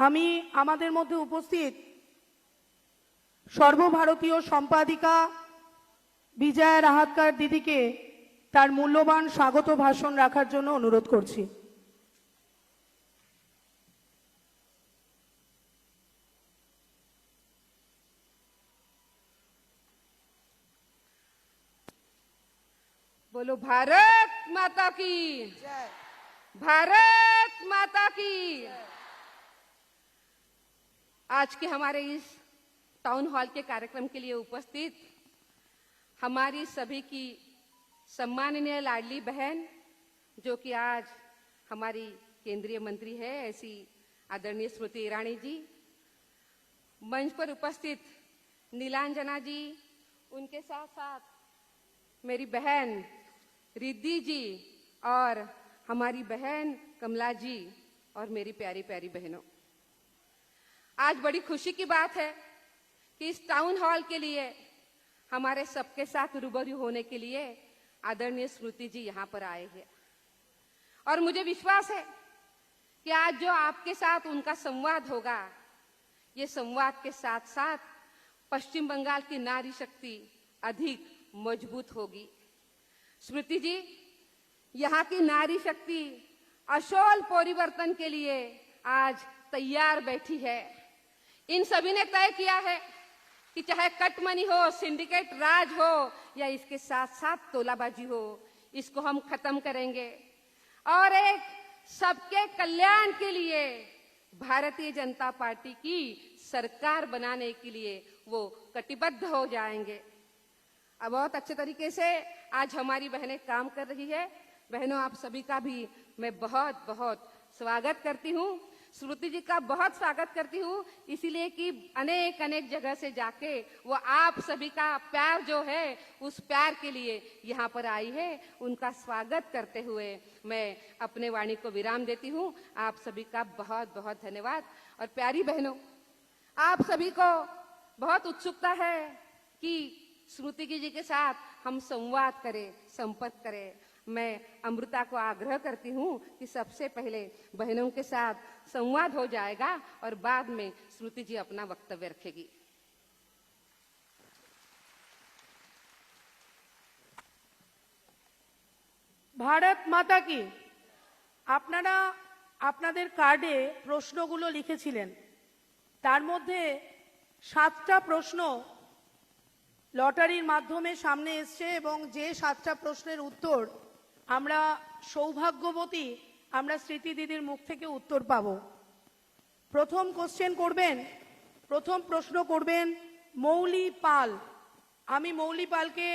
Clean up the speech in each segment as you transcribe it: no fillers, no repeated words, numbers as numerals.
আমি আমাদের মধ্যে উপস্থিত সর্বভারতীয় সম্পাদিকা বিজয়া রাহাতকার দিদিকে তার মূল্যবান স্বাগত ভাষণ রাখার জন্য অনুরোধ করছি। बोलो भारत माता की जय। भारत माता की। आज के हमारे इस टाउन हॉल के कार्यक्रम के लिए उपस्थित हमारी सभी की सम्माननीय लाडली बहन, जो कि आज हमारी केंद्रीय मंत्री है, ऐसी आदरणीय स्मृति ईरानी जी, मंच पर उपस्थित नीलांजना जी, उनके साथ साथ मेरी बहन रिद्धि जी और हमारी बहन कमला जी और मेरी प्यारी प्यारी बहनों, आज बड़ी खुशी की बात है कि इस टाउन हॉल के लिए हमारे सबके साथ रूबरू होने के लिए आदरणीय स्मृति जी यहाँ पर आए हैं। और मुझे विश्वास है कि आज जो आपके साथ उनका संवाद होगा, ये संवाद के साथ साथ पश्चिम बंगाल की नारी शक्ति अधिक मजबूत होगी। स्मृति जी, यहाँ की नारी शक्ति अशोल परिवर्तन के लिए आज तैयार बैठी है। इन सभी ने तय किया है कि चाहे कटमनी हो, सिंडिकेट राज हो या इसके साथ साथ तोलाबाजी हो, इसको हम खत्म करेंगे और एक सबके कल्याण के लिए भारतीय जनता पार्टी की सरकार बनाने के लिए वो कटिबद्ध हो जाएंगे। अब बहुत अच्छे तरीके से आज हमारी बहनें काम कर रही है। बहनों, आप सभी का भी मैं बहुत बहुत स्वागत करती हूँ। स्मृति जी का बहुत स्वागत करती हूँ, इसीलिए कि अनेक अनेक जगह से जाके वो आप सभी का प्यार जो है, उस प्यार के लिए यहाँ पर आई है। उनका स्वागत करते हुए मैं अपने वाणी को विराम देती हूँ। आप सभी का बहुत बहुत धन्यवाद। और प्यारी बहनों, आप सभी को बहुत उत्सुकता है कि स्मृति जी के साथ हम संवाद करें, संपर्क करें। मैं अमृता को आग्रह करती हूँ कि सबसे पहले बहनों के साथ संवाद हो जाएगा और बाद में स्मृति जी अपना वक्तव्य रखेगी। भारत माता की। আপনারা আপনাদের কার্ডে প্রশ্নগুলো লিখেছিলেন, তার মধ্যে 7টা প্রশ্ন লটারির মাধ্যমে সামনে এসছে এবং যে 7টা প্রশ্নের উত্তর আমরা সৌভাগ্যবতী, আমরা স্মৃতি দিদির মুখ থেকে উত্তর পাব। প্রথম প্রশ্ন করবেন মৌলি পাল। আমি মৌলি পালকে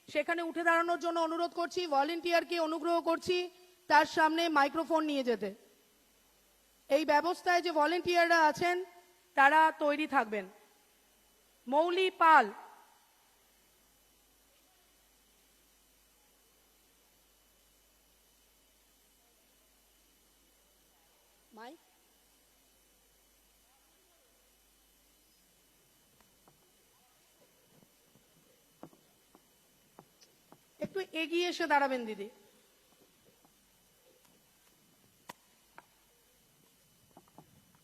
সেখানে উঠে দাঁড়ানোর জন্য অনুরোধ করছি, ভলেন্টিয়ারকে অনুগ্রহ করছি তার সামনে মাইক্রোফোন নিয়ে যেতে। এই ব্যবস্থায় যে ভলেন্টিয়াররা আছেন তারা তৈরি থাকবেন। মৌলি পাল। একটু এগিয়ে এসে দাঁড়াবেন দিদি।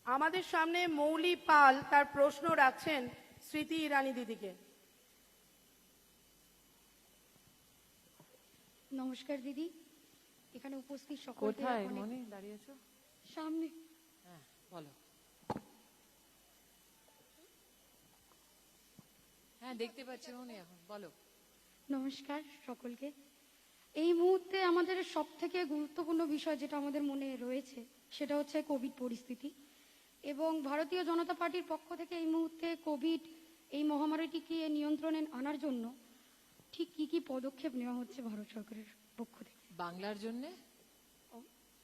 আমাদের সামনে মৌলি পাল তার প্রশ্ন রাখছেন স্মৃতি ইরানি দিদিকে। নমস্কার দিদি, এখানে উপস্থিত সকলকে। কোথায় মনে দাঁড়িয়েছো? সামনে। হ্যাঁ, বলো। হ্যাঁ, দেখতে পাচ্ছি মনে, এখন বলো। নমস্কার সকলকে। এই মুহূর্তে আমাদের সব থেকে গুরুত্বপূর্ণ বিষয় যেটা আমাদের মনে রয়েছে সেটা হচ্ছে কোভিড পরিস্থিতি, এবং ভারতীয় জনতা পার্টির পক্ষ থেকে এই মুহূর্তে কোভিড এই মহামারীটিকে নিয়ন্ত্রণে আনার জন্য ঠিক কি কি পদক্ষেপ নেওয়া হচ্ছে ভারত সরকারের পক্ষ থেকে? বাংলার জন্য,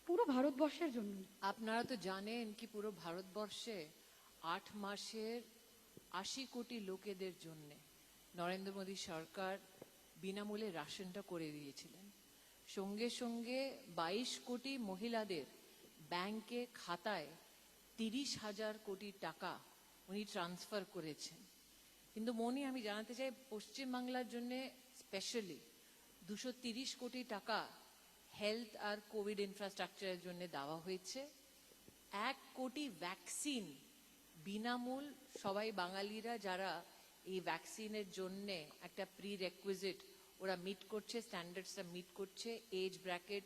পুরো ভারতবর্ষের জন্য। আপনারা তো জানেন কি পুরো ভারতবর্ষে 8 মাসের 80 কোটি লোকেদের জন্য নরেন্দ্র মোদী সরকার বিনামূল্যে রাশনটা করে দিয়েছিলেন। সঙ্গে সঙ্গে 22 কোটি মহিলাদের ব্যাংকে খাতায় 30,000 কোটি টাকা উনি ট্রান্সফার করেছেন। কিন্তু মনি, আমি জানাতে চাই পশ্চিমবাংলার জন্য স্পেশালি 230 কোটি টাকা হেলথ আর কোভিড ইনফ্রাস্ট্রাকচারের জন্য দেওয়া হয়েছে। 1 কোটি ভ্যাকসিন বিনামূল সবাই বাঙালিরা যারা এই ভ্যাকসিনের জন্য একটা প্রি রেকুইজিট ওরা মিট করছে, স্ট্যান্ডার্ডসটা মিট করছে, এজ ব্র্যাকেট,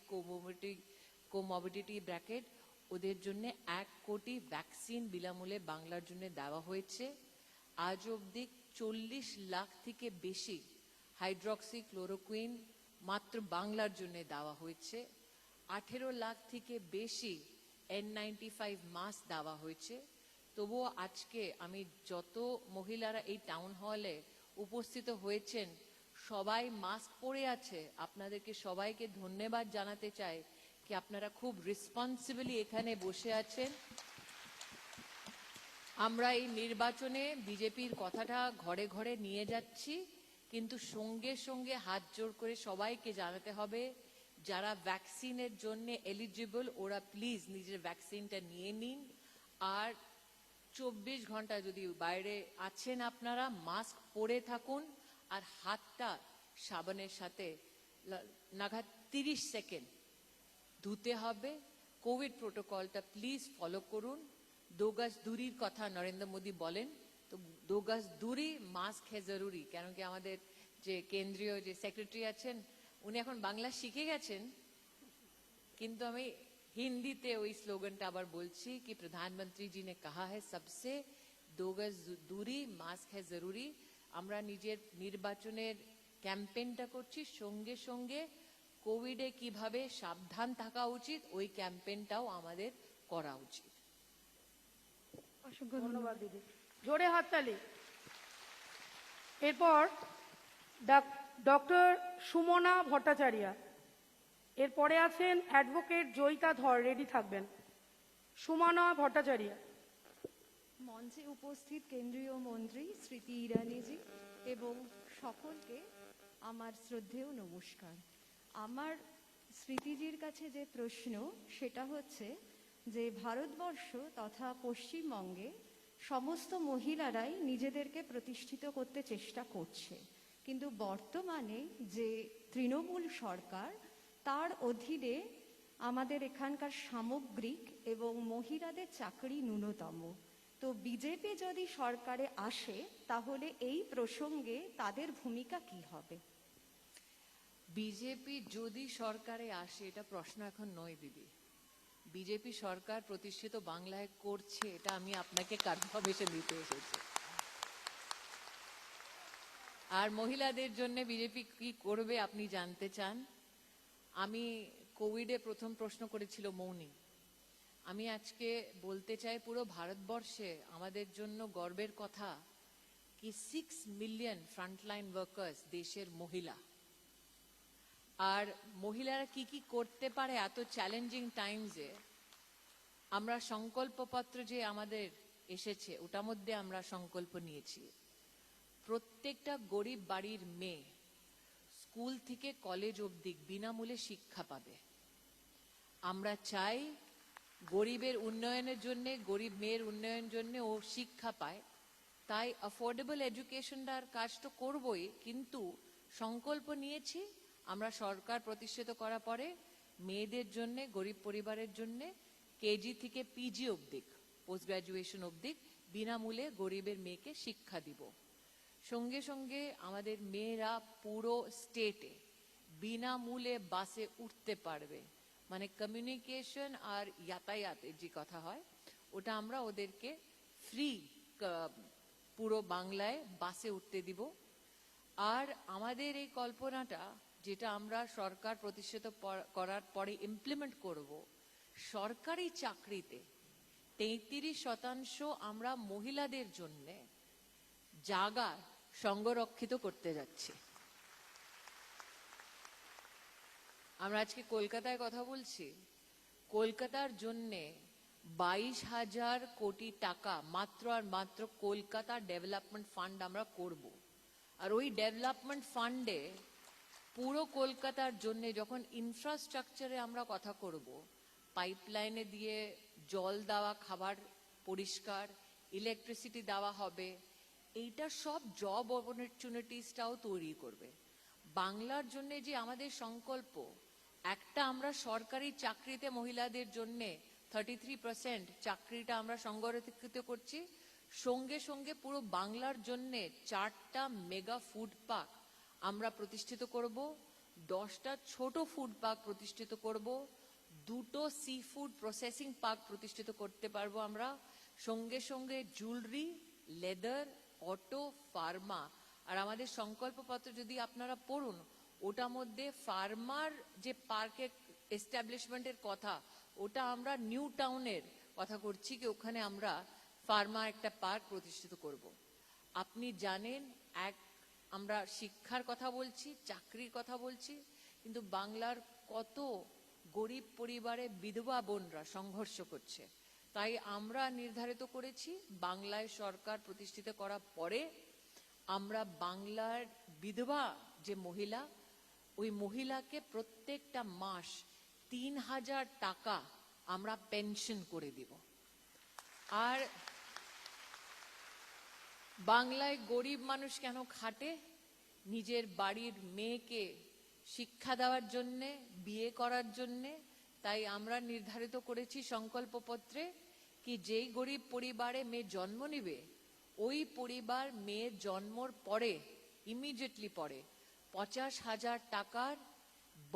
কোমোবিডিটি ব্র্যাকেট, ওদের জন্য 1 কোটি ভ্যাকসিন বিনামূল্যে বাংলার জন্য দেওয়া হয়েছে। আজ অবধি 40 লাখ থেকে বেশি হাইড্রক্সি ক্লোরোকুইন মাত্র বাংলার জন্য দেওয়া হয়েছে। 18 লাখ থেকে বেশি N95 মাস্ক দেওয়া হয়েছে। তবুও আজকে আমি যত মহিলারা এই টাউন হলে উপস্থিত হয়েছেন সবাই মাস্ক পরে আছে। আপনাদেরকে সবাইকে ধন্যবাদ জানাতে চাই কি আপনারা খুব রেসপন্সিবলি এখানে বসে আছেন। আমরা এই নির্বাচনে বিজেপির কথাটা ঘরে ঘরে নিয়ে যাচ্ছি, কিন্তু সঙ্গে সঙ্গে হাত জোড় করে সবাইকে জানাতে হবে যারা ভ্যাকসিনের জন্য এলিজিবল ওরা প্লিজ নিজের ভ্যাকসিনটা নিয়ে নিন। আর 24 ঘন্টা যদি বাইরে আছেন আপনারা মাস্ক পরে থাকুন, আর হাতটা সাবানের সাথে নাগাদ 30 সেকেন্ড ধুতে হবে। কোভিড প্রোটোকলটা প্লিজ ফলো করুন। 2 গজ দূরির কথা নরেন্দ্র মোদী বলেন, তো 2 গজ দূরি মাস্ক হে জরুরি। কেন কি আমাদের যে কেন্দ্রীয় যে সেক্রেটারি আছেন উনি এখন বাংলা শিখে গেছেন, কিন্তু আমি হিন্দিতে ওই স্লোগানটা আবার বলছি কি প্রধানমন্ত্রী জি নে কাহা হ্যায় সবসে 2 গজ দূরি মাস্ক হ্যায় জরুরি। আমরা নিজের নির্বাচনের ক্যাম্পেইনটা করছি, সঙ্গে সঙ্গে কোভিডে কিভাবে সাবধান থাকা উচিত ওই ক্যাম্পেইনটাও আমাদের করা উচিত। অসংখ্য ধন্যবাদ দিদি, জোরে হাততালি। এরপর ডক্টর সুমনা ভট্টাচার্য, এরপরে আছেন অ্যাডভোকেট জয়িতা ধর, রেডি থাকবেন। সুমনা ভট্টাচার্য। মঞ্চে উপস্থিত কেন্দ্রীয় মন্ত্রী স্মৃতি ইরানিজি এবং সকলকে আমার শ্রদ্ধেয় নমস্কার। আমার স্মৃতিজির কাছে যে প্রশ্ন সেটা হচ্ছে যে ভারতবর্ষ তথা পশ্চিমবঙ্গে সমস্ত মহিলারাই নিজেদেরকে প্রতিষ্ঠিত করতে চেষ্টা করছে, কিন্তু বর্তমানে যে তৃণমূল সরকার তার অধীনে আমাদের এখানকার সামগ্রিক এবং মহিলাদের চাকরি ন্যূনতম। তো বিজেপি যদি সরকারে আসে তাহলে এই প্রসঙ্গে তাদের ভূমিকা কি হবে? বিজেপি যদি সরকারে আসে এটা প্রশ্ন এখন নয় দিদি। বিজেপি সরকার প্রতিষ্ঠিত বাংলায় করছে, এটা আমি আপনাকে কনফার্মেশন দিতে এসেছি। আর মহিলাদের জন্য বিজেপি কি করবে আপনি জানতে চান। আমি কোভিডে প্রথম প্রশ্ন করেছিল মৌনি। আমি আজকে বলতে চাই পুরো ভারতবর্ষে আমাদের জন্য গর্বের কথা কি 6 মিলিয়ন ফ্রন্টলাইন ওয়ার্কার্স দেশের মহিলা। আর মহিলারা কি কি করতে পারে এত চ্যালেঞ্জিং টাইমসে, আমরা সংকল্পপত্র যে আমাদের এসেছে ওটার মধ্যে আমরা সংকল্প নিয়েছি প্রত্যেকটা গরিব বাড়ির মেয়ে স্কুল থেকে কলেজ অবধি বিনামূল্যে শিক্ষা পাবে। আমরা চাই গরিবের উন্নয়নের জন্য, গরিব মেয়ের উন্নয়নের জন্য ও শিক্ষা পায়। তাই অ্যাফোর্ডেবল এডুকেশনটার কাজ তো করবই, কিন্তু সংকল্প নিয়েছি আমরা সরকার প্রতিষ্ঠিত করার পরে মেয়েদের জন্য, গরিব পরিবারের জন্য কেজি থেকে পিজি অবধি, পোস্ট গ্রাজুয়েশন অবধি বিনামূল্যে গরিবের মেয়েকে শিক্ষা দিব। সঙ্গে সঙ্গে আমাদের মেয়েরা পুরো স্টেটে বিনামূল্যে বাসে উঠতে পারবে, মানে কমিউনিকেশন আর যাতায়াতের যে কথা হয় ওটা আমরা ওদেরকে ফ্রি পুরো বাংলায় বাসে উঠতে দিব। আর আমাদের এই কল্পনাটা যেটা আমরা সরকার প্রতিষ্ঠিত করার পরে ইমপ্লিমেন্ট করব, সরকারি চাকরিতে 33% আমরা মহিলাদের জন্য জায়গা সংরক্ষিত করতে যাচ্ছি। আমরা আজকে কলকাতায় কথা বলছি, কলকাতার জন্য 22,000 কোটি টাকা মাত্র আর মাত্র কলকাতা ডেভেলপমেন্ট ফান্ড আমরা করব। আর ওই ডেভেলপমেন্ট ফান্ডে পুরো কলকাতার জন্য যখন ইনফ্রাস্ট্রাকচারে আমরা কথা করব, পাইপলাইনে দিয়ে জল দেওয়া, খাবার পরিষ্কার, ইলেকট্রিসিটি দেওয়া হবে, এইটা সব জব অপরচুনিটিসটাও তৈরি করবে। বাংলার জন্য যে আমাদের সংকল্প, একটা আমরা সরকারি চাকরিতে মহিলাদের জন্য 33% চাকরিটা আমরা সংগঠিত করছি। সঙ্গে সঙ্গে পুরো বাংলার জন্য 4টা মেগা ফুড পার্ক আমরা প্রতিষ্ঠিত করব, 10টা ছোট ফুড পার্ক প্রতিষ্ঠিত করব, 2টো সি ফুড প্রসেসিং পার্ক প্রতিষ্ঠিত করতে পারবো আমরা। সঙ্গে সঙ্গে জুয়েলারি, লেদার, অটো, ফার্মা। আর আমাদের সংকল্পপত্র যদি আপনারা পড়ুন, ওটার মধ্যে ফার্মার যে পার্কের এস্টাবলিশমেন্টের কথা, ওটা আমরা নিউ টাউনের কথা করছি, কি ওখানে আমরা ফার্মা একটা পার্ক প্রতিষ্ঠিত করব। আপনি জানেন, আমরা শিক্ষার কথা বলছি, চাকরির কথা বলছি, কিন্তু বাংলার কত গরিব পরিবারে বিধবা বোনরা সংঘর্ষ করছে। তাই আমরা নির্ধারিত করেছি, বাংলায় সরকার প্রতিষ্ঠিত করার পরে আমরা বাংলার বিধবা যে মহিলা, ওই মহিলাকে প্রত্যেকটা মাস 3,000 টাকা আমরা পেনশন করে দিব। আর বাংলায় গরিব মানুষ কেন খাটে? নিজের বাড়ির মেয়েকে শিক্ষা দেওয়ার জন্যে, বিয়ে করার জন্যে। তাই আমরা নির্ধারিত করেছি সংকল্পপত্রে, কি যেই গরিব পরিবারে মেয়ে জন্ম নেবে, ওই পরিবার মেয়ের জন্মর পরে ইমিডিয়েটলি পরে 50,000 টাকার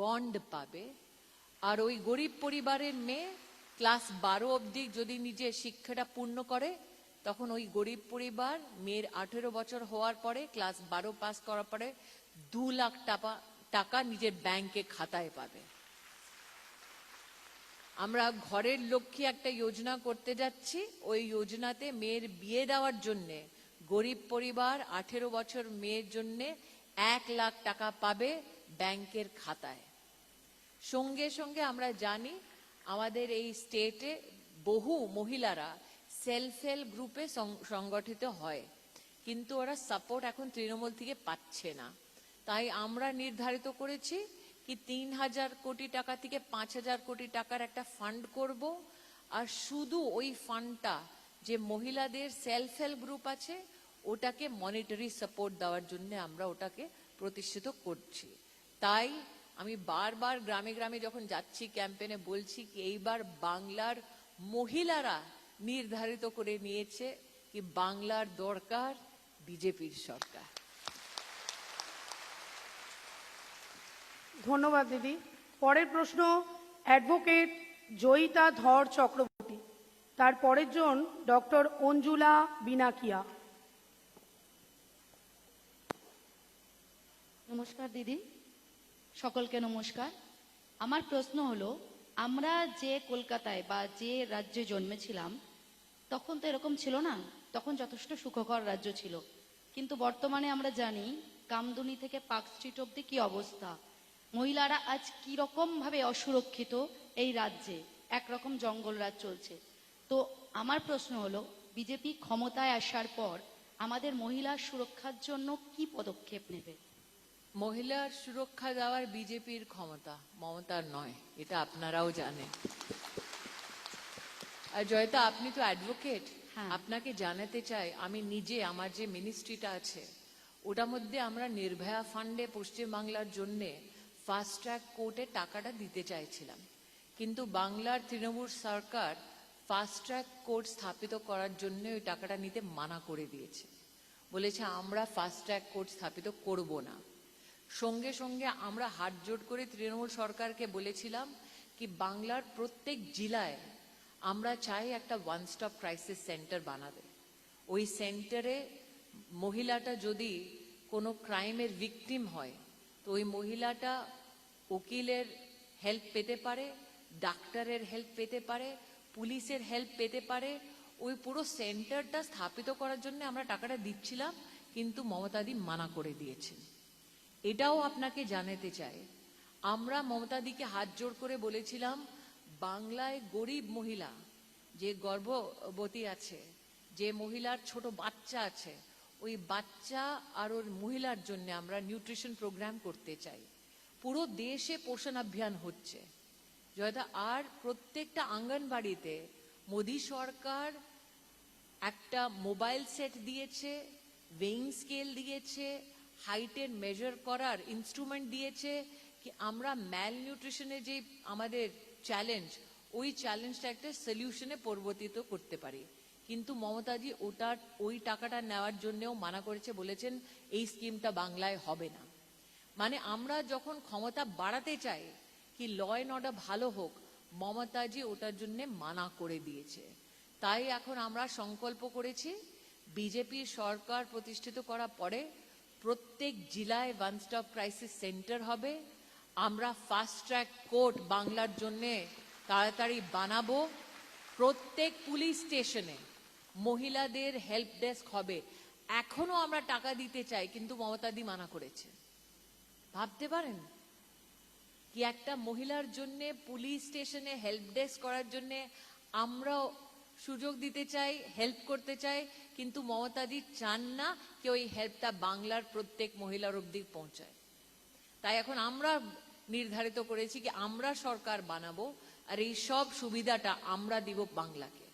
বন্ড পাবে। আর ওই গরিব পরিবারের মেয়ে ক্লাস 12 অবধি যদি নিজের শিক্ষাটা পূর্ণ করে, তখন ওই গরিব পরিবার মেয়ের 18 বছর হওয়ার পরে, ক্লাস 12 পাস করার পরে 2 লাখ টাকা নিজের ব্যাংকে খাতায় পাবে। আমরা ঘরের লক্ষ্যে একটা যোজনা করতে যাচ্ছি। ওই যোজনাতে মেয়ের বিয়ে দেওয়ার জন্যে গরিব পরিবার 18 বছর মেয়ের জন্যে 1 লাখ টাকা পাবে ব্যাংকের খাতায়। সঙ্গে সঙ্গে আমরা জানি আমাদের এই স্টেটে বহু মহিলারা সেলফ হেল্প গ্রুপে সংগঠিত হয়, কিন্তু ওরা সাপোর্ট এখন তৃণমূল থেকে পাচ্ছে না। তাই আমরা নির্ধারিত করেছি কি 3,000 কোটি টাকা থেকে 5,000 কোটি টাকার একটা ফান্ড করব। আর শুধু ওই ফান্ডটা যে মহিলাদের সেলফ হেল্প গ্রুপ আছে, ওটাকে মনিটারি সাপোর্ট দেওয়ার জন্য আমরা ওটাকে প্রতিষ্ঠিত করছি। তাই আমি বারবার গ্রামে গ্রামে যখন যাচ্ছি ক্যাম্পেনে বলছি কি এইবার বাংলার মহিলারা নির্ধারিত করে নিয়েছে কি বাংলার দরকার বিজেপির সরকার। ধন্যবাদ দিদি। পরের প্রশ্ন অ্যাডভোকেট জয়িতা ধর চক্রবর্তী, তার পরের জন ডক্টর অঞ্জুলা বিনাকিয়া। নমস্কার দিদি, সকলকে নমস্কার। আমার প্রশ্ন হলো, আমরা যে কলকাতায় বা যে রাজ্যে জন্মেছিলাম তখন তো এরকম ছিল না, তখন যথেষ্ট সুখকর রাজ্য ছিল। কিন্তু বর্তমানে আমরা জানি কামদুনি থেকে পার্ক স্ট্রিট অব্দি কি অবস্থা, মহিলারা আজ কি রকম ভাবে অসুরক্ষিত এই রাজ্যে, একরকম জঙ্গল রাজ চলছে। তো আমার প্রশ্ন হলো, বিজেপি ক্ষমতায় আসার পর আমাদের মহিলার সুরক্ষার জন্য কি পদক্ষেপ নেবে? মহিলার সুরক্ষা দেওয়ার বিজেপির ক্ষমতা, মমতার নয়, এটা আপনারাও জানেন। আর জয়তা, আপনি তো অ্যাডভোকেট, হ্যাঁ। আপনাকে জানাতে চাই, আমি নিজে আমার যে মিনিস্ট্রিটা আছে ওটার মধ্যে আমরা নির্ভয়া ফান্ডে পশ্চিমবাংলার জন্যে ফাস্ট ট্র্যাক কোর্টে টাকাটা দিতে চাইছিলাম, কিন্তু বাংলার তৃণমূল সরকার ফাস্ট ট্র্যাক কোর্ট স্থাপিত করার জন্য ওই টাকাটা নিতে মানা করে দিয়েছে। বলেছে আমরা ফাস্ট ট্র্যাক কোর্ট স্থাপিত করব না। সঙ্গে সঙ্গে আমরা হাত জোট করে তৃণমূল সরকারকে বলেছিলাম কি বাংলার প্রত্যেক জেলায় আমরা চাই একটা ওয়ান স্টপ ক্রাইসিস সেন্টার বানাবে। ওই সেন্টারে মহিলাটা যদি কোনো ক্রাইমের ভিকটিম হয়, তো ওই মহিলাটা উকিলের হেল্প পেতে পারে, ডাক্তারের হেল্প পেতে পারে, পুলিশের হেল্প পেতে পারে। ওই পুরো সেন্টারটা স্থাপিত করার জন্য আমরা টাকাটা দিচ্ছিলাম, কিন্তু মমতাদি মানা করে দিয়েছেন। এটাও আপনাকে জানাতে চাই, আমরা মমতাদিকে হাত জোড় করে বলেছিলাম বাংলায় গরিব মহিলা যে গর্ভবতী আছে, যে মহিলার ছোট বাচ্চা আছে, ওই বাচ্চা আর ওর মহিলার জন্য আমরা নিউট্রিশন প্রোগ্রাম করতে চাই। পুরো দেশে পোষণ অভিযান হচ্ছে জয়দা। আর প্রত্যেকটা আঙ্গনবাড়িতে মোদী সরকার একটা মোবাইল সেট দিয়েছে, ওয়েইং স্কেল দিয়েছে, হাইটের মেজার করার ইনস্ট্রুমেন্ট দিয়েছে, কি আমরা ম্যাল নিউট্রিশনের যে আমাদের চ্যালেঞ্জ ওই চ্যালেঞ্জটা একটা সলিউশনে পরিবর্তিত করতে পারি। কিন্তু মমতাজি ওই টাকাটা নেওয়ার জন্যও মানা করেছে, বলেছেন এই স্কিমটা বাংলায় হবে না। মানে আমরা যখন ক্ষমতা বাড়াতে চাই কি ল অ্যান্ড অর্ডার ভালো হোক, মমতাজি ওটার জন্য মানা করে দিয়েছে। তাই এখন আমরা সংকল্প করেছি বিজেপি সরকার প্রতিষ্ঠিত করার পরে প্রত্যেক জেলায় ওয়ান স্টপ ক্রাইসিস সেন্টার হবে। আমরা ফাস্ট ট্র্যাক কোর্ট বাংলার জন্য তাড়াতাড়ি বানাবো। প্রত্যেক পুলিশ স্টেশনে মহিলাদের হেল্প ডেস্ক হবে। এখনো আমরা টাকা দিতে চাই, কিন্তু মমতাদি মানা করেছে। ভাবতে পারেন কি একটা মহিলার জন্য পুলিশ স্টেশনে হেল্প ডেস্ক করার জন্য আমরাও সুযোগ দিতে চাই, হেল্প করতে চাই, কিন্তু মমতাদি চান না কি ওই হেল্পটা বাংলার প্রত্যেক মহিলার অবধি পৌঁছায়। তাই এখন আমরা নির্ধারিত করেছি কি আমরা সরকার বানাবো আর এই সব সুবিধাটা আমরা দিব বাংলাকে।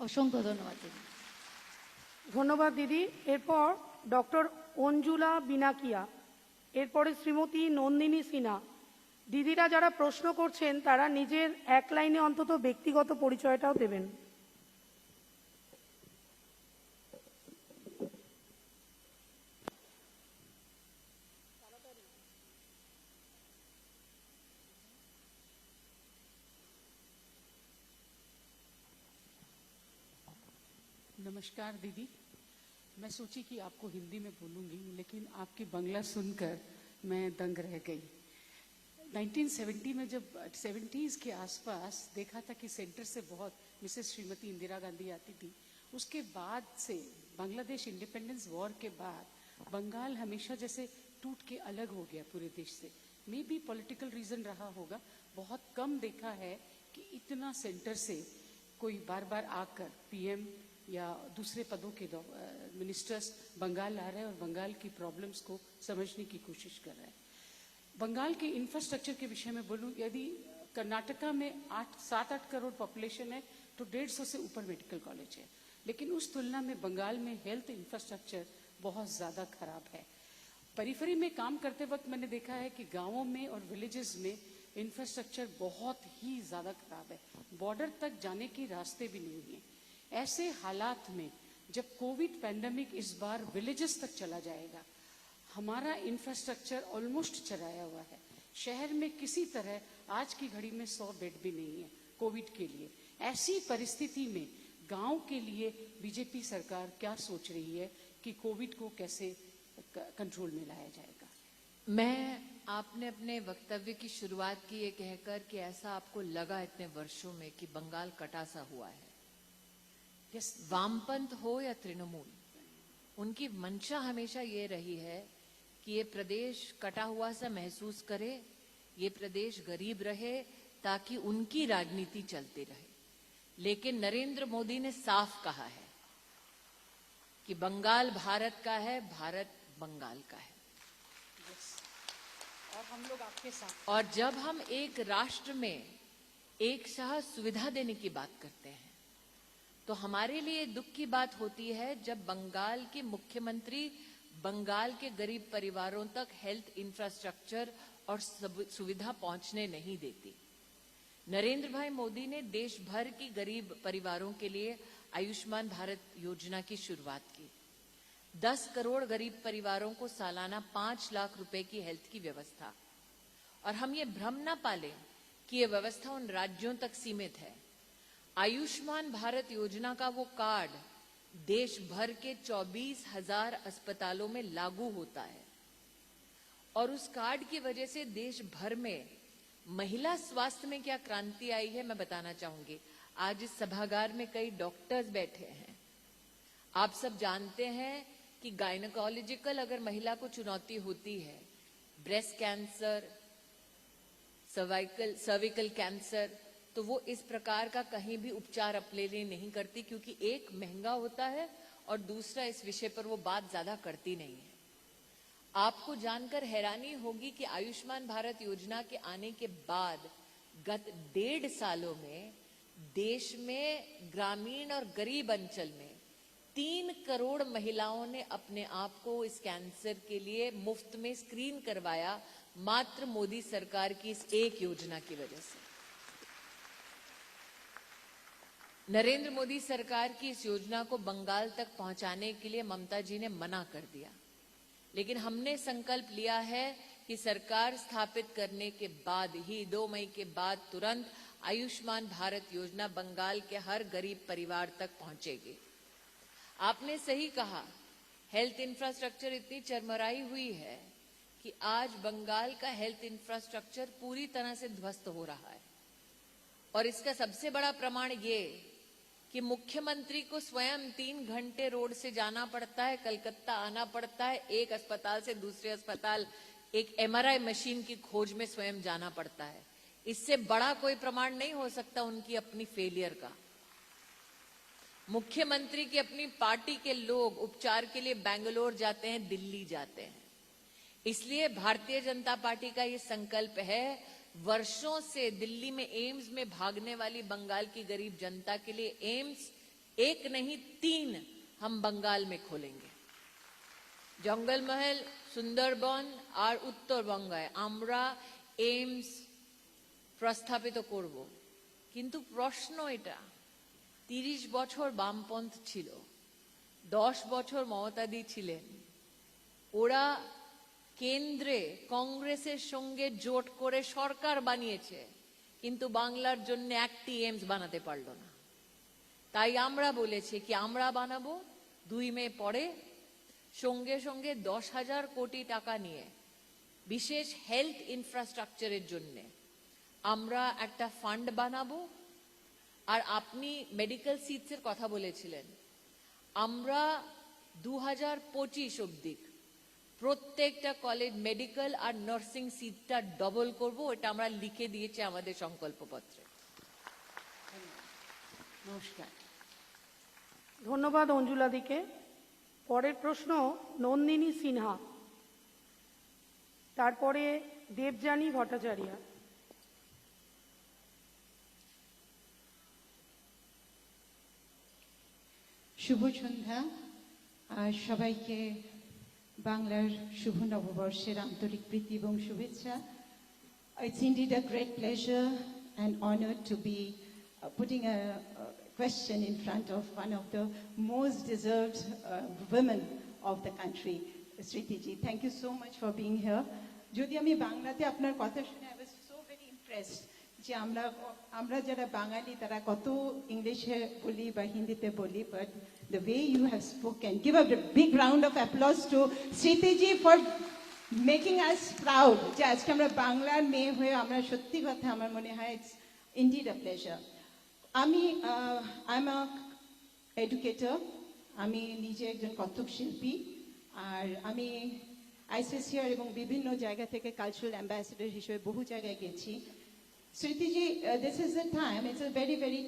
অসংখ্য ধন্যবাদ দিদি। ধন্যবাদ দিদি। এরপর ডক্টর অঞ্জুলা বিনাকিয়া, এরপরে শ্রীমতী নন্দিনী সিনহা। দিদিরা যারা প্রশ্ন করছেন তারা নিজের এক লাইনে অন্তত ব্যক্তিগত পরিচয়টাও দেবেন। नमस्कार दीदी। मैं सोची कि आपको हिंदी में बोलूंगी, लेकिन आपकी बंगला सुनकर मैं दंग रह गई। 1970 में जब 70s के आसपास देखा था कि सेंटर से बहुत मिसेस श्रीमती इंदिरा गांधी आती थी। उसके बाद से बांग्लादेश इंडिपेंडेंस वॉर के बाद बंगाल हमेशा जैसे टूट के अलग हो गया पूरे देश से। मे बी पॉलिटिकल रीजन रहा होगा। बहुत कम देखा है कि इतना सेंटर से कोई बार बार आकर पीएम या दूसरे पदों के मिनिस्टर्स बंगाल आ रहे हैं और बंगाल की प्रॉब्लम्स को समझने की कोशिश कर रहे हैं। बंगाल के इंफ्रास्ट्रक्चर के विषय में बोलूं, यदि कर्नाटका में 7-8 करोड़ पॉपुलेशन है तो 150 से ऊपर मेडिकल कॉलेज है, लेकिन उस तुलना में बंगाल में हेल्थ इंफ्रास्ट्रक्चर बहुत ज़्यादा खराब है। परिफरी में काम करते वक्त मैंने देखा है कि गाँवों में और विलेजेस में इंफ्रास्ट्रक्चर बहुत ही ज़्यादा खराब है। बॉर्डर तक जाने के रास्ते भी नहीं है। ऐसे हालात में जब कोविड पैंडेमिक इस बार विलेजेस तक चला जाएगा, हमारा इंफ्रास्ट्रक्चर ऑलमोस्ट चलाया हुआ है। शहर में किसी तरह आज की घड़ी में 100 बेड भी नहीं है कोविड के लिए। ऐसी परिस्थिति में गांव के लिए बीजेपी सरकार क्या सोच रही है कि कोविड को कैसे कंट्रोल में लाया जाएगा? मैं आपने अपने वक्तव्य की शुरुआत की ये कहकर कि ऐसा आपको लगा इतने वर्षों में कि बंगाल कटा सा हुआ है। वामपंथ हो या तृणमूल, उनकी मंशा हमेशा ये रही है कि ये प्रदेश कटा हुआ सा महसूस करे, ये प्रदेश गरीब रहे ताकि उनकी राजनीति चलती रहे। लेकिन नरेंद्र मोदी ने साफ कहा है कि बंगाल भारत का है, भारत बंगाल का है। और हम लोग आपके साथ। और जब हम एक राष्ट्र में एक साथ सुविधा देने की बात करते हैं तो हमारे लिए दुख की बात होती है जब बंगाल के मुख्यमंत्री बंगाल के गरीब परिवारों तक हेल्थ इंफ्रास्ट्रक्चर और सुविधा पहुंचने नहीं देती। नरेंद्र भाई मोदी ने देश भर की गरीब परिवारों के लिए आयुष्मान भारत योजना की शुरुआत की। 10 करोड़ गरीब परिवारों को सालाना 5 लाख रुपए की हेल्थ की व्यवस्था। और हम ये भ्रम न पालें कि ये व्यवस्था उन राज्यों तक सीमित है। आयुष्मान भारत योजना का वो कार्ड देश भर के 24,000 अस्पतालों में लागू होता है और उस कार्ड की वजह से देश भर में महिला स्वास्थ्य में क्या क्रांति आई है मैं बताना चाहूंगी। आज इस सभागार में कई डॉक्टर्स बैठे हैं। आप सब जानते हैं कि गायनेकोलॉजिकल अगर महिला को चुनौती होती है, ब्रेस्ट कैंसर, सर्विकल कैंसर, तो वो इस प्रकार का कहीं भी उपचार अपने लिए नहीं करती, क्योंकि एक महंगा होता है और दूसरा इस विषय पर वो बात ज्यादा करती नहीं है। आपको जानकर हैरानी होगी कि आयुष्मान भारत योजना के आने के बाद गत 1.5 सालों में देश में ग्रामीण और गरीब अंचल में 3 करोड़ महिलाओं ने अपने आप को इस कैंसर के लिए मुफ्त में स्क्रीन करवाया, मात्र मोदी सरकार की इस एक योजना की वजह से। नरेंद्र मोदी सरकार की इस योजना को बंगाल तक पहुंचाने के लिए ममता जी ने मना कर दिया, लेकिन हमने संकल्प लिया है कि सरकार स्थापित करने के बाद ही 2 मई के बाद तुरंत आयुष्मान भारत योजना बंगाल के हर गरीब परिवार तक पहुंचेगी। आपने सही कहा, हेल्थ इंफ्रास्ट्रक्चर इतनी चरमराई हुई है कि आज बंगाल का हेल्थ इंफ्रास्ट्रक्चर पूरी तरह से ध्वस्त हो रहा है। और इसका सबसे बड़ा प्रमाण ये कि मुख्यमंत्री को स्वयं 3 घंटे रोड से जाना पड़ता है, कलकत्ता आना पड़ता है, एक अस्पताल से दूसरे अस्पताल एक MRI मशीन की खोज में स्वयं जाना पड़ता है। इससे बड़ा कोई प्रमाण नहीं हो सकता उनकी अपनी फेलियर का। मुख्यमंत्री की अपनी पार्टी के लोग उपचार के लिए बेंगलोर जाते हैं, दिल्ली जाते हैं। इसलिए भारतीय जनता पार्टी का ये संकल्प है, वर्षों से दिल्ली में एम्स में भागने वाली बंगाल की गरीब जनता के लिए एम्स 1 नहीं 3 हम बंगाल में खोलेंगे। जंगल महल, সুন্দরবন আর উত্তরবঙ্গে আমরা এইমস প্রস্তাবিত করব। কিন্তু প্রশ্ন এটা, 30 বছর বামপন্থ ছিল, 10 বছর মমতাদি ছিলেন, ওরা কেন্দ্রে কংগ্রেসের সঙ্গে জোট করে সরকার বানিয়েছে, কিন্তু বাংলার জন্য একটি এইমস বানাতে পারলো না। তাই আমরা বলেছি কি আমরা বানাবো 2 মে পরে, সঙ্গে সঙ্গে 10,000 কোটি টাকা নিয়ে বিশেষ হেলথ ইনফ্রাস্ট্রাকচারের জন্য আমরা একটা ফান্ড বানাবো। আর আপনি মেডিকেল সিটসের কথা বলেছিলেন, আমরা 2025 অবধি প্রত্যেকটা কলেজ মেডিকেল আর নার্সিং সিটটা ডবল করব, এটা আমরা লিখে দিয়েছি আমাদের সংকল্পপত্রে। নমস্কার। ধন্যবাদ অঞ্জুলা দিকে। পরের প্রশ্ন নন্দিনী সিনহা, তারপরে দেবযানী ভট্টাচার্য। শুভ সন্ধ্যা। সবাইকে বাংলার শুভ নববর্ষের আন্তরিক প্রীতি এবং শুভেচ্ছা। It's indeed a great pleasure and honor to be putting a question in front of one of the most deserved women of the country, Sriti ji. Thank you so much for being here. যদি আমি বাংলাতে আপনার কথা শুনে I was so very impressed যে আমরা যারা বাঙালি তারা কত ইংলিশে বলি বা হিন্দিতে বলি, but the way you have spoken, give a big round of applause to Sriti ji for making us proud যে আজকে আমরা বাংলার মেয়ে হয়ে আমরা সত্যি কথা আমার মনে হয় it's indeed a pleasure. আমি আই এম আ এডুকেটর, আমি নিজে একজন কত্থক শিল্পী, আর আমি আইসিসিআর এবং বিভিন্ন জায়গা থেকে কালচারাল অ্যাম্বাসেডর হিসেবে বহু জায়গায় গেছি। Sriti ji, this is the time, it's a very, very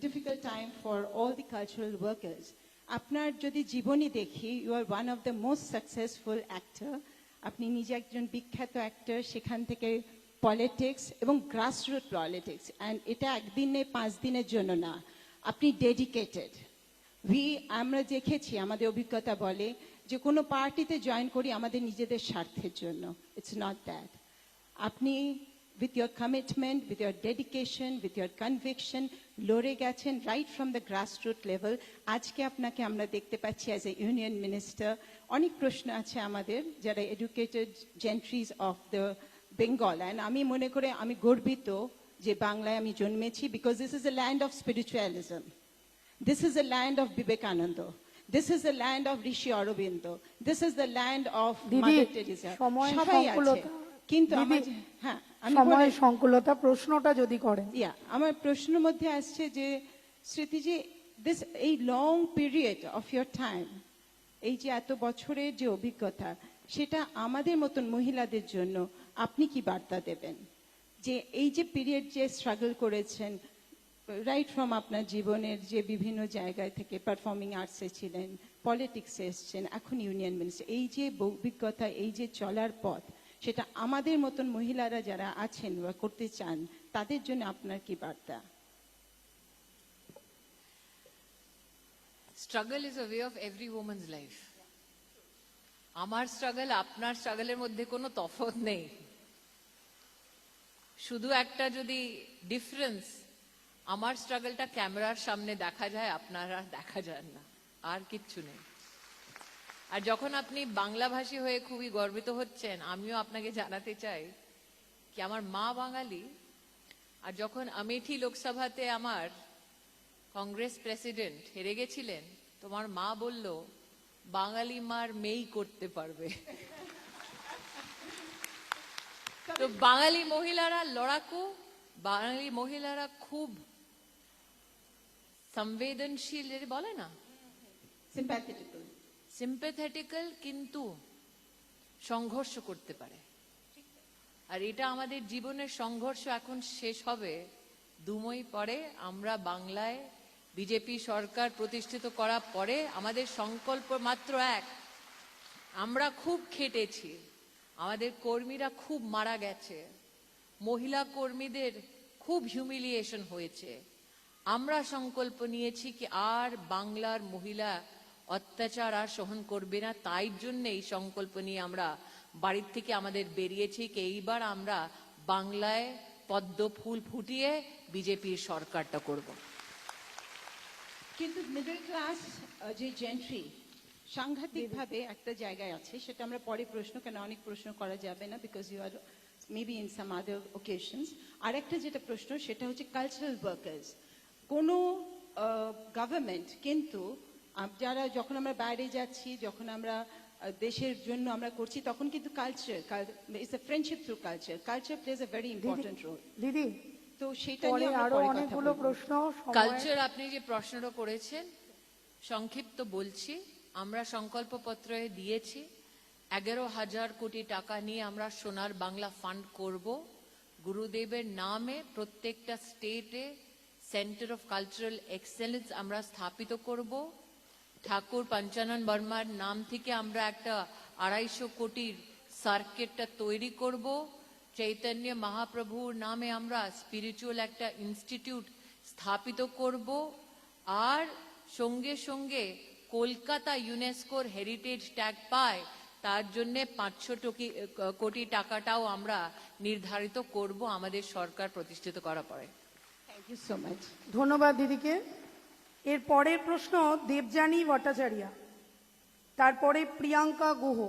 difficult time for all the cultural workers. আপনার যদি জীবনী দেখি, you are one of the most successful actor. আপনি নিজে একজন বিখ্যাত অ্যাক্টর, সেখান থেকে পলিটিক্স এবং গ্রাসরুট পলিটিক্স, অ্যান্ড এটা একদিনে 5 দিনের জন্য না, আপনি ডেডিকেটেড। আমরা দেখেছি, আমাদের অভিজ্ঞতা বলে যে কোনো পার্টিতে জয়েন করি আমাদের নিজেদের স্বার্থের জন্য, ইটস নট দ্যাট। আপনি with your commitment, with your dedication, with your conviction, লড়ে গেছেন right from the grassroots level. আজকে আপনাকে আমরা দেখতে পাচ্ছি as a union minister. অনেক প্রশ্ন আছে আমাদের যারা educated gentries of the Bengal, and আমি মনে করে আমি গর্বিত যে বাংলায় আমি জন্মেছি, because this is a land of spiritualism. This is a land of Vivekananda. This is the land of Rishi Aurobindo. This is the land of Mother Teresa. সবাই আছে, কিন্তু হ্যাঁ সময় সংকুলতা, প্রশ্নটা যদি করেন। আমার প্রশ্নের মধ্যে আসছে যে স্মৃতিজি, দিস এই long period of your time, এই যে এত বছরের যে অভিজ্ঞতা, সেটা আমাদের মতন মহিলাদের জন্য আপনি কি বার্তা দেবেন? যে এই যে পিরিয়ড যে স্ট্রাগল করেছেন রাইট ফ্রম আপনার জীবনের যে বিভিন্ন জায়গায় থেকে, পারফর্মিং আর্টসে ছিলেন, পলিটিক্সে এসছেন, এখন ইউনিয়ন মিনিস্টার, এই যে অভিজ্ঞতা, এই যে চলার পথ, সেটা আমাদের মতন মহিলারা যারা আছেন বা করতে চান তাদের জন্য আপনার কি বার্তা? Struggle is a way of every woman's life. আমার স্ট্রাগল আপনার স্ট্রাগলের মধ্যে কোনো তফাৎ নেই, শুধু একটা যদি ডিফারেন্স, আমার স্ট্রাগলটা ক্যামেরার সামনে দেখা যায়, আপনারা দেখা যান না, আর কিচ্ছু নেই। আর যখন আপনি বাংলাভাষী হয়ে খুবই গর্বিত হচ্ছেন, আমিও আপনাকে জানাতে চাই কি আমার মা বাঙালি। আর যখন আমেঠি লোকসভাতে আমার কংগ্রেস প্রেসিডেন্ট হেরে গেছিলেন, তোমার মা বলল বাঙালি মার মেয়েই করতে পারবে। তো বাঙালি মহিলারা লড়াকু, বাঙালি মহিলারা খুব সংবেদনশীল, যেটা বলে না, সিম্প্যাথেটিক্যাল, কিন্তু সংঘর্ষ করতে পারে। আর এটা আমাদের জীবনের সংঘর্ষ এখন শেষ হবে 2 মাস পরে। আমরা বাংলায় বিজেপি সরকার প্রতিষ্ঠিত করার পরে আমাদের সংকল্প মাত্র এক, আমরা খুব খেটেছি, আমাদের কর্মীরা খুব মারা গেছে, মহিলা কর্মীদের খুব হিউমিলিয়েশন হয়েছে। আমরা সংকল্প নিয়েছি কি আর বাংলার মহিলা অত্যাচার আর সহন করবে না। তাই জন্য এই সংকল্প নিয়ে আমরা বাড়ির থেকে আমাদের বেরিয়েছি কি এইবার আমরা বাংলায় পদ্ম ফুল ফুটিয়ে বিজেপির সরকারটা করব। কিন্তু মিডল ক্লাস যে জেন্ট্রি সাংঘাতিকভাবে একটা জায়গায় আছে, সেটা আমরা পরে প্রশ্ন, কেন অনেক প্রশ্ন করা যাবে না, because you are maybe in some other occasions. আর একটা যেটা প্রশ্ন সেটা হচ্ছে কালচারাল ওয়ার্কার্স। কোনো গভর্নমেন্ট কিন্তু যারা, যখন আমরা বাইরে যাচ্ছি, যখন আমরা দেশের জন্য আমরা করছি, তখন কিন্তু culture, it's a friendship through culture, culture plays a very important role. দিদি তো সেটা পরে নিয়ে আরো অনেকগুলো প্রশ্ন, কালচার আপনি যে প্রশ্নটা করেছেন, সংক্ষিপ্ত বলছি, আমরা সংকল্পপত্রে দিয়েছি 11,000 কোটি টাকা নিয়ে আমরা সোনার বাংলা ফান্ড করব। গুরুদেবের নামে প্রত্যেকটা স্টেটে সেন্টার অফ কালচারাল এক্সেলেন্স আমরা স্থাপিত করব। ঠাকুর পঞ্চানন বর্মার নাম থেকে আমরা একটা 250 কোটির সার্কিটটা তৈরি করব। চৈতন্য মহাপ্রভুর নামে আমরা স্পিরিচুয়াল একটা ইনস্টিটিউট স্থাপিত করব। আর সঙ্গে সঙ্গে কলকাতা ইউনেস্কোর হেরিটেজ ট্যাগ পায়, তার জন্য 500 কোটি টাকাটাও আমরা নির্ধারিত করব আমাদের সরকার প্রতিষ্ঠিত করার পরে। Thank you so much. ধন্যবাদ দিদিকে। এর পরের প্রশ্ন দেবযানী ভট্টাচার্য, তারপরে প্রিয়াঙ্কা গুহ।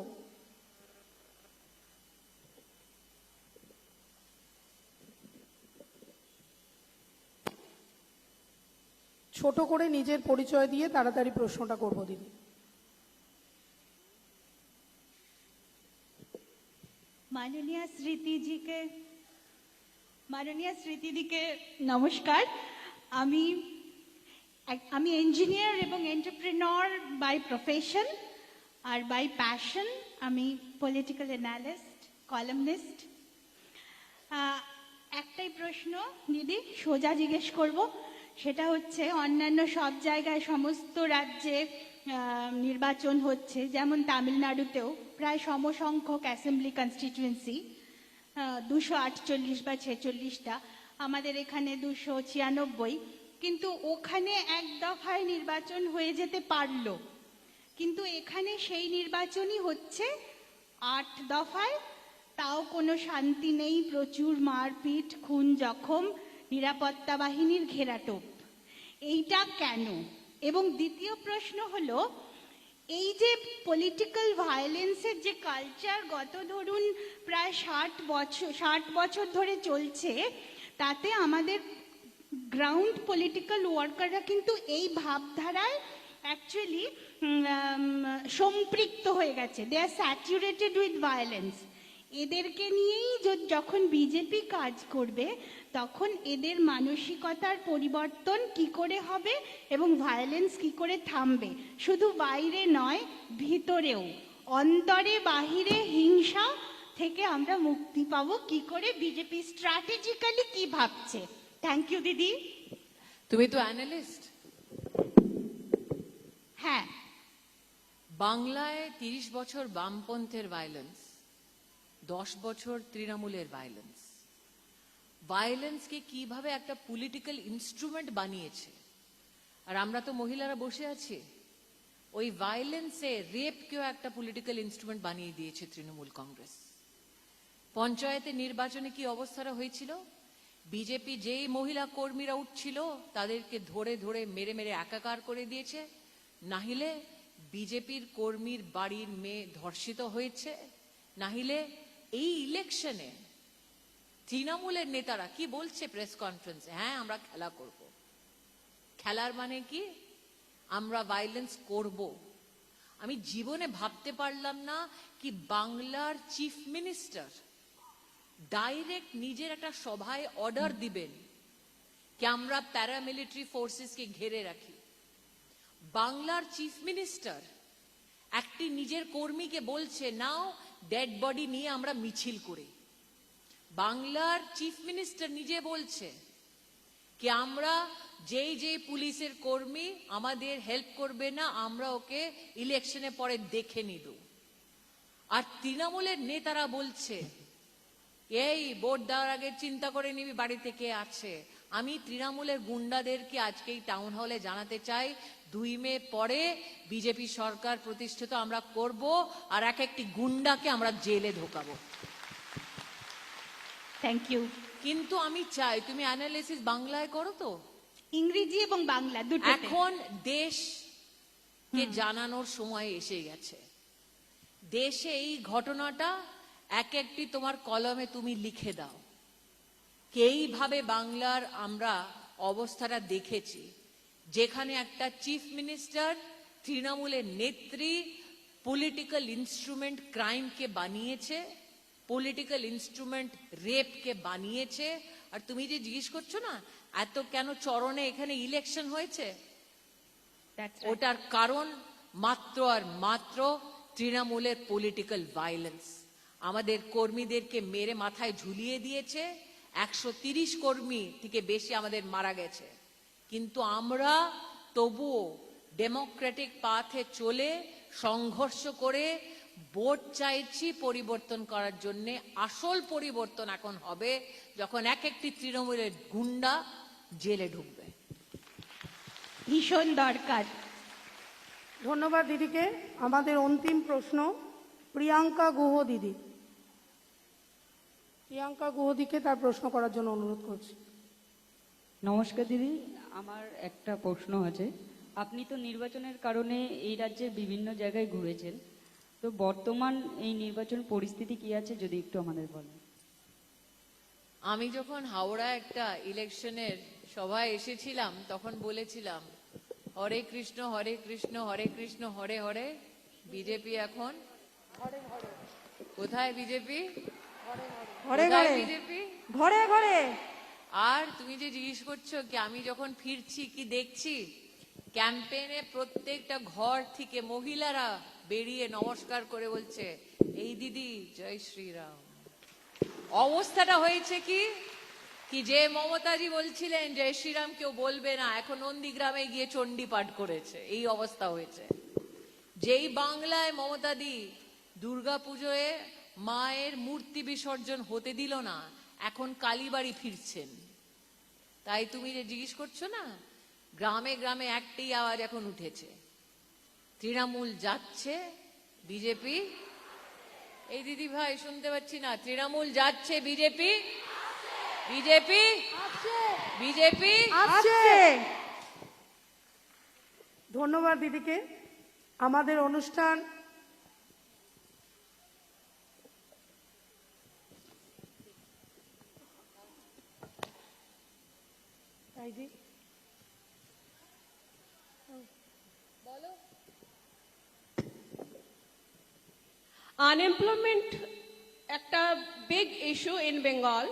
ছোট করে নিজের পরিচয় দিয়ে তাড়াতাড়ি প্রশ্নটা করব দিদি। মাননীয় স্মৃতিদিকে নমস্কার। আমি ইঞ্জিনিয়ার এবং এন্টারপ্রেনর বাই প্রফেশন, আর বাই প্যাশন আমি পলিটিক্যাল অ্যানালিস্ট, কলামনিস্ট। একটাই প্রশ্ন দিদি, সোজা জিজ্ঞেস করব, সেটা হচ্ছে অন্যান্য সব জায়গায় সমস্ত রাজ্যে নির্বাচন হচ্ছে, যেমন তামিলনাড়ুতেও প্রায় সমসংখ্যক অ্যাসেম্বলি কনস্টিটিউয়েন্সি, 248 বা 46টা, আমাদের এখানে 296, কিন্তু ওখানে এক দফায় নির্বাচন হয়ে যেতে পারলো, কিন্তু এখানে সেই নির্বাচনই হচ্ছে 8 দফায়, তাও কোনো শান্তি নেই, প্রচুর মারপিট, খুন জখম, নিরাপত্তা বাহিনীর ঘেরাটোপ। এইটা কেন? এবং দ্বিতীয় প্রশ্ন হলো, এই যে পলিটিক্যাল ভায়োলেন্সের যে কালচার গত ধরুন প্রায় 60 বছর ধরে চলছে, তাতে আমাদের গ্রাউন্ড পলিটিক্যাল ওয়ার্কাররা কিন্তু এই ভাবধারায় অ্যাকচুয়ালি সম্পৃক্ত হয়ে গেছে, দে আর স্যাচুরেটেড উইথ ভায়োলেন্স। এদেরকে নিয়েই যখন বিজেপি কাজ করবে, তখন এদের মানসিকতার পরিবর্তন কি করে হবে এবং ভায়োলেন্স কি করে থামবে, শুধু বাইরে নয় ভিতরেও, অন্তরে বাহিরে হিংসা থেকে আমরা মুক্তি পাবো কি করে, বিজেপি স্ট্র্যাটেজিক্যালি কি ভাবছে? থ্যাংক ইউ দিদি। তুমি তো অ্যানালিস্ট। হ্যাঁ, বাংলায় 30 বছর বামপন্থের ভায়োলেন্স, 10 বছর তৃণমূলের ভায়োলেন্স, ভায়োলেন্সকে কিভাবে একটা পলিটিক্যাল ইনস্ট্রুমেন্ট বানিয়েছে। আর আমরা তো মহিলারা বসে আছি, ওই ভায়োলেন্সে রেপকেও একটা পলিটিক্যাল ইনস্ট্রুমেন্ট বানিয়ে দিয়েছে তৃণমূল কংগ্রেস। পঞ্চায়েতের নির্বাচনে কি অবস্থাটা হয়েছিল, বিজেপি যেই মহিলা কর্মীরা উঠছিল তাদেরকে ধরে ধরে মেরে মেরে একাকার করে দিয়েছে, নাহিলে বিজেপির কর্মীর বাড়ির মেয়ে ধর্ষিত হয়েছে, নাহিলে এই ইলেকশনে তৃণমূলের নেতারা কি বলছে প্রেস কনফারেন্সে, হ্যাঁ আমরা খেলা করব। খেলার মানে কি? আমরা ভায়োলেন্স করব। আমি জীবনে ভাবতে পারলাম না কি বাংলার চিফ মিনিস্টার ডাইরেক্ট নিজের একটা সভায় অর্ডার দিবেন কি আমরা প্যারামিলিটারি ফোর্সেসকে ঘিরে রাখি। বাংলার চিফ মিনিস্টার একটি নিজের কর্মীকে বলছে নাও ডেড বডি নিয়ে আমরা মিছিল করি। বাংলার চিফ মিনিস্টার নিজে বলছে কি আমরা যেই পুলিশের কর্মী আমাদের হেল্প করবে না আমরা ওকে ইলেকশনে পরে দেখে নিব। আর তৃণমূলের নেতারা বলছে এই ভোট দেওয়ার আগে চিন্তা করে নিবি বাড়িতে কে আছে। আমি তৃণমূলের গুন্ডাদেরকে আজকে এই টাউন হলে জানাতে চাই 2 মে পরে বিজেপি সরকার প্রতিষ্ঠিত আমরা করব, আর এক একটি গুন্ডাকে আমরা জেলে ঢোকাবো। Thank you. কিন্তু আমি চাই তুমি অ্যানালিসিস বাংলায় করো তো, ইংরেজি এবং বাংলা দুটো। এখন দেশকে জানানোর সময় এসে গেছে। দেশে এই ঘটনাটা এক একটি তোমার কলমে তুমি লিখে দাও। এইভাবে বাংলার আমরা অবস্থাটা দেখেছি, যেখানে একটা চিফ মিনিস্টার তৃণমূলের নেত্রী পলিটিক্যাল ইনস্ট্রুমেন্ট ক্রাইমকে বানিয়েছে, পলিটিক্যাল ইনস্ট্রুমেন্ট রেপকে বানিয়েছে। আর তুমি যে জিজ্ঞেস করছো না এত কেন চরণে এখানে ইলেকশন হয়েছে, ওটার কারণ মাত্র আর মাত্র তৃণমূলের পলিটিক্যাল ভায়োলেন্স। আমাদের কর্মীদেরকে মেরে মাথায় ঝুলিয়ে দিয়েছে, 130 কর্মী থেকে বেশি আমাদের মারা গেছে। কিন্তু আমরা তবুও ডেমোক্রেটিক পাথে চলে সংঘর্ষ করে ভোট চাইছি পরিবর্তন করার জন্য। আসল পরিবর্তন এখন হবে যখন এক একটি তৃণমূলের গুন্ডা জেলে ঢুকবে। ভীষণ দরকার। ধন্যবাদ দিদিকে। আমাদের অন্তিম প্রশ্ন প্রিয়াঙ্কা গুহ দিদি। প্রিয়াঙ্কা গুহদিকে তার প্রশ্ন করার জন্য অনুরোধ করছি। নমস্কার দিদি, আমার একটা প্রশ্ন আছে। আপনি তো নির্বাচনের কারণে এই রাজ্যের বিভিন্ন জায়গায় ঘুরেছেন, তো বর্তমান এই নির্বাচন পরিস্থিতি কি আছে যদি একটু আমাদের বলেন। আমি যখন হাওড়া একটা ইলেকশনের সভায় এসেছিলাম তখন বলেছিলাম হরে কৃষ্ণ হরে কৃষ্ণ হরে কৃষ্ণ হরে হরে। বিজেপি এখন কোথায়? বিজেপি ঘরে ঘরে বিজেপি ঘরে ঘরে। আর তুমি যে জিজ্ঞেস করছো কি আমি যখন ফিরছি কি দেখছি, ক্যাম্পেইনে প্রত্যেকটা ঘর থেকে মহিলারা বেরিয়ে নমস্কার করে বলছে এই দিদি জয় শ্রীরাম। অবস্থাটা হয়েছে কি কি যে মমতাজি বলছিলেন জয় শ্রীরাম কেউ বলবে না, এখন নন্দীগ্রামে গিয়ে চণ্ডী পাঠ করেছে। এই অবস্থা হয়েছে। যেই বাংলায় মমতাদি দুর্গাপুজোয় মায়ের মূর্তি বিসর্জন হতে দিল না, এখন কালীবাড়ি ফিরছেন। তাই তুমি যে জিজ্ঞেস করছো না, গ্রামে গ্রামে একটাই আওয়াজ এখন উঠেছে, তৃণমূল যাচ্ছে বিজেপি। এই দিদি ভাই শুনতে পাচ্ছি না, তৃণমূল যাচ্ছে বিজেপি বিজেপি বিজেপি। ধন্যবাদ দিদিকে। আমাদের অনুষ্ঠান আনএমপ্লয়মেন্ট একটা বিগ ইস্যু ইন বেঙ্গল।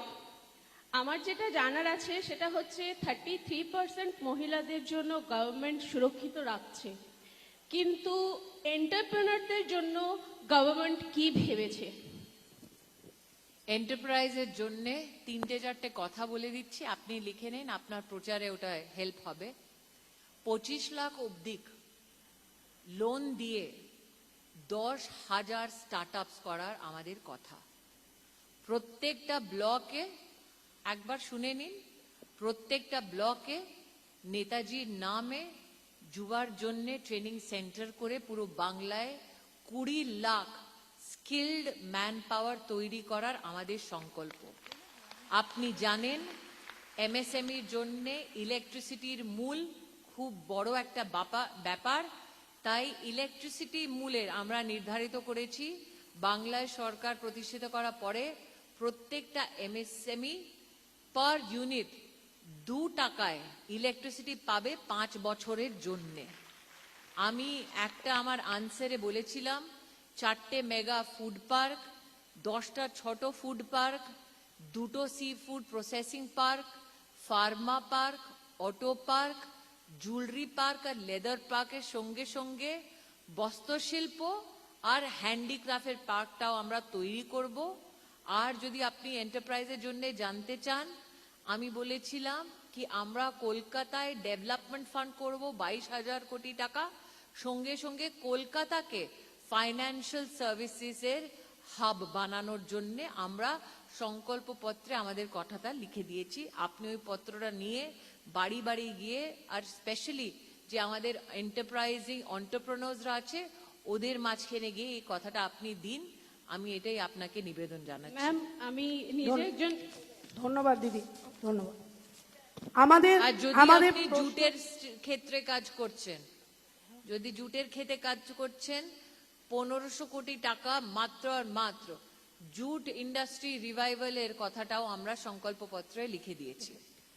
আমার যেটা জানার আছে সেটা হচ্ছে 33% মহিলাদের জন্য গভর্নমেন্ট সুরক্ষিত রাখছে, কিন্তু এন্টারপ্রেনারদের জন্য গভর্নমেন্ট কি ভেবেছে? এন্টারপ্রাইজের জন্য 3-4টে কথা বলে দিচ্ছি, আপনি লিখে নিন, আপনার প্রচারে ওটা হেল্প হবে। 25 লাখ অবধি লোন দিয়ে 10,000 স্টার্টআপস করার আমাদের কথা। প্রত্যেকটা ব্লকে একবার শুনে নিন, প্রত্যেকটা ব্লকে নেতাজির নামে যুবার জন্য ট্রেনিং সেন্টার করে পুরো বাংলায় 20 লাখ স্কিল্ড ম্যান পাওয়ার তৈরি করার আমাদের সংকল্প। আপনি জানেন এমএসএমইর জন্য ইলেকট্রিসিটির মূল খুব বড় একটা ব্যাপার। তাই ইলেকট্রিসিটি মূলের আমরা নির্ধারিত করেছি বাংলায় সরকার প্রতিষ্ঠিত করার পরে প্রত্যেকটা এমএসএমই পার ইউনিট 2 টাকায় ইলেকট্রিসিটি পাবে 5 বছরের জন্যে। আমি একটা আমার আনসারে বলেছিলাম 4টে মেগা ফুড পার্ক, 10টা ছোট ফুড পার্ক, 2টো sea food processing park, pharma park, auto park, jewellery park আর লেদার পার্কের সঙ্গে সঙ্গে বস্ত্রশিল্প আর হ্যান্ডিক্রাফটের পার্কটাও আমরা তৈরি করব। আর যদি আপনি এন্টারপ্রাইজের জন্য জানতে চান, আমি বলেছিলাম কি আমরা কলকাতায় ডেভেলপমেন্ট ফান্ড করব 22,000 কোটি টাকা, সঙ্গে সঙ্গে কলকাতাকে ফাইন্যান্সিয়াল সার্ভিসেসের হাব বানানোর জন্য আমরা সংকল্পপত্রে আমাদের কথাটা লিখে দিয়েছি। আপনি ওই পত্রটা নিয়ে বাড়ি বাড়ি গিয়ে আর স্পেশালি যে আমাদের এন্টারপ্রাইজিং এন্টারপ্রেনার্সরা আছে ওদের মাঝখানে গিয়ে এই কথাটা আপনি দিন। আমি এটাই আপনাকে নিবেদন জানাচ্ছি। ম্যাম আমি নিজে একজন ধন্যবাদ দিদি, ধন্যবাদ। আমাদের আর যদি আমাদের আপনি জুটের ক্ষেত্রে কাজ করছেন, যদি জুটের ক্ষেত্রে কাজ করছেন 1500 কোটি টাকা মাত্র আর মাত্র জুট ইন্ডাস্ট্রি রিভাইভালের কথাটাও আমরা সংকল্পপত্রে লিখে দিয়েছি।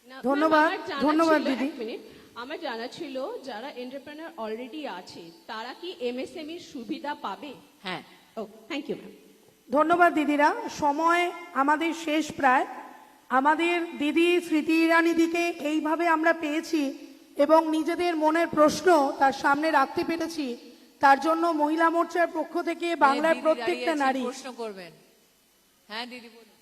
না, ধন্যবাদ, ম্যাম, আমার জানা ধন্যবাদ ছিল, দিদি। এক মিনিট, আমার জানা ছিল যারা এন্টারপ্রেনার অলরেডি আছে তারা কি এমএসএমই সুবিধা পাবে? হ্যাঁ। ও থ্যাংক ইউ ম্যাম। ধন্যবাদ দিদিরা। সময় আমাদের শেষ প্রায়। আমাদের দিদি স্মৃতি ইরানিদিকে এইভাবে আমরা পেয়েছি এবং নিজেদের মনের প্রশ্ন তার সামনে রাখতে পেরেছি, তার জন্য মহিলা মোর্চার পক্ষ থেকে বাংলার দিদি প্রত্যেকটা দাঁড়িয়ে নারী আছেন, প্রশ্ন করবেন। হ্যাঁ দিদি বলুন।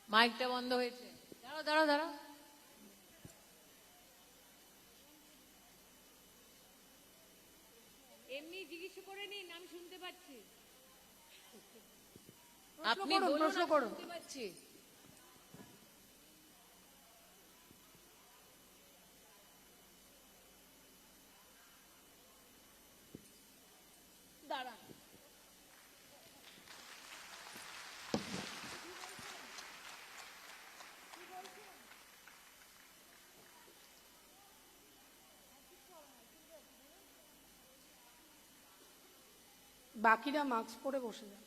মাইকটা বন্ধ হয়েছে। দাঁড়াও দাঁড়াও দাঁড়াও। এমনি জিজ্ঞেস করে নিন, আমি শুনতে পাচ্ছি। আপনি করুন, বলুন, প্রশ্ন আমি করুন। শুনতে পাচ্ছি। দাঁড়ান। বাকিরা মাস্ক পরে বসে যান।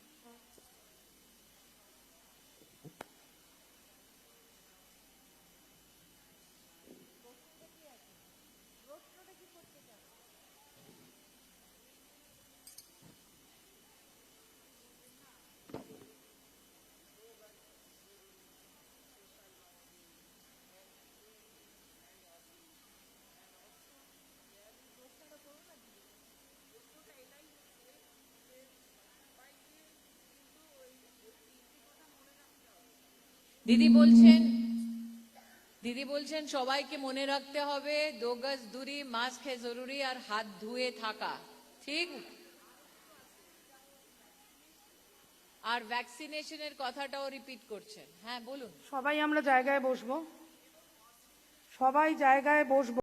দিদি বলছেন সবাইকে মনে রাখতে হবে 2 গজ দূরি, মাস্ক है जरूरी আর হাত ধুয়ে থাকা, ঠিক? আর ভ্যাকসিনেশনের কথাটাও রিপিট করছেন। হ্যাঁ বলুন। সবাই আমরা জায়গায় বসবো, সবাই জায়গায় বসবো।